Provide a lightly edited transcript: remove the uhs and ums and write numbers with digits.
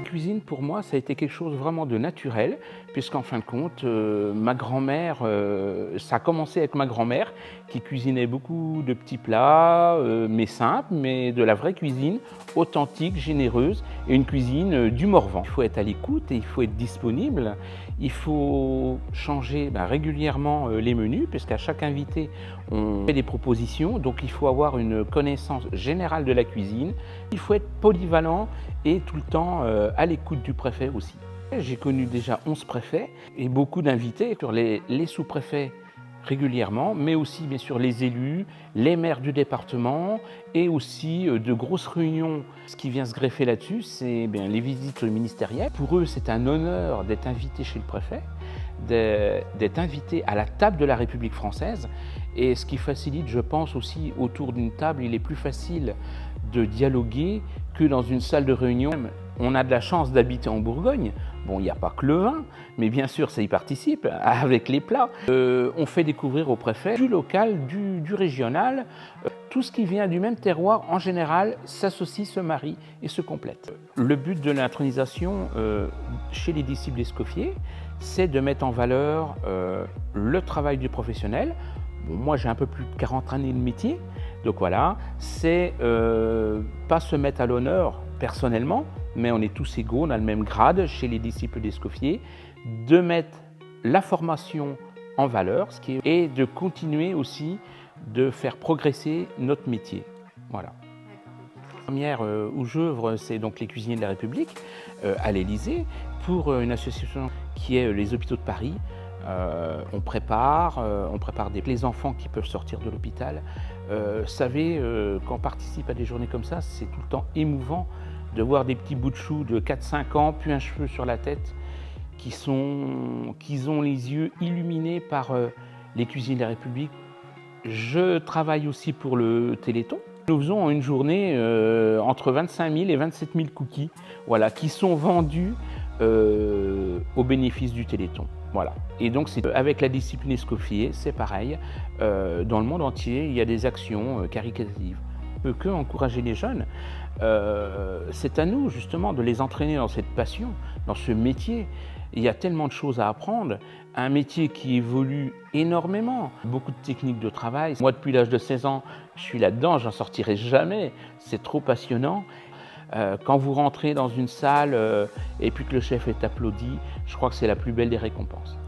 La cuisine, pour moi, ça a été quelque chose vraiment de naturel, puisqu'en fin de compte, ma grand-mère, ça a commencé avec ma grand-mère, qui cuisinait beaucoup de petits plats, mais simples, mais de la vraie cuisine, authentique, généreuse, et une cuisine du Morvan. Il faut être à l'écoute et il faut être disponible. Il faut changer régulièrement les menus, puisqu'à chaque invité, on fait des propositions, donc il faut avoir une connaissance générale de la cuisine. Il faut être polyvalent et tout le temps à l'écoute du préfet aussi. J'ai connu déjà 11 préfets et beaucoup d'invités sur les sous-préfets régulièrement, mais aussi bien sûr les élus, les maires du département et aussi de grosses réunions. Ce qui vient se greffer là-dessus, c'est les visites ministérielles. Pour eux, c'est un honneur d'être invité chez le préfet, d'être invité à la table de la République française. Et ce qui facilite, je pense aussi, autour d'une table, il est plus facile de dialoguer que dans une salle de réunion. On a de la chance d'habiter en Bourgogne. Bon, il n'y a pas que le vin, mais bien sûr, ça y participe avec les plats. On fait découvrir au préfet du local, du régional. Tout ce qui vient du même terroir, en général, s'associe, se marie et se complète. Le but de l'intronisation chez les disciples d'Escoffier, c'est de mettre en valeur le travail du professionnel. Bon, moi, j'ai un peu plus de 40 années de métier, donc voilà, c'est pas se mettre à l'honneur personnellement, mais on est tous égaux, on a le même grade chez les disciples d'Escoffier, de mettre la formation en valeur, et de continuer aussi de faire progresser notre métier. Voilà. La première où j'œuvre, c'est donc les cuisiniers de la République à l'Élysée, pour une association qui est les Hôpitaux de Paris. On prépare les enfants qui peuvent sortir de l'hôpital. Vous savez, quand on participe à des journées comme ça, c'est tout le temps émouvant de voir des petits bouts de chou de 4-5 ans, puis un cheveu sur la tête, qui ont les yeux illuminés par les cuisiniers de la République. Je travaille aussi pour le Téléthon. Nous faisons en une journée entre 25 000 et 27 000 cookies, voilà, qui sont vendus au bénéfice du Téléthon. Voilà. Et donc, avec la discipline Escoffier, c'est pareil. Dans le monde entier, il y a des actions caritatives. On ne peut que encourager les jeunes. C'est à nous, justement, de les entraîner dans cette passion, dans ce métier. Il y a tellement de choses à apprendre. Un métier qui évolue énormément. Beaucoup de techniques de travail. Moi, depuis l'âge de 16 ans, je suis là-dedans, j'en sortirai jamais. C'est trop passionnant. Quand vous rentrez dans une salle et puis que le chef est applaudi, je crois que c'est la plus belle des récompenses.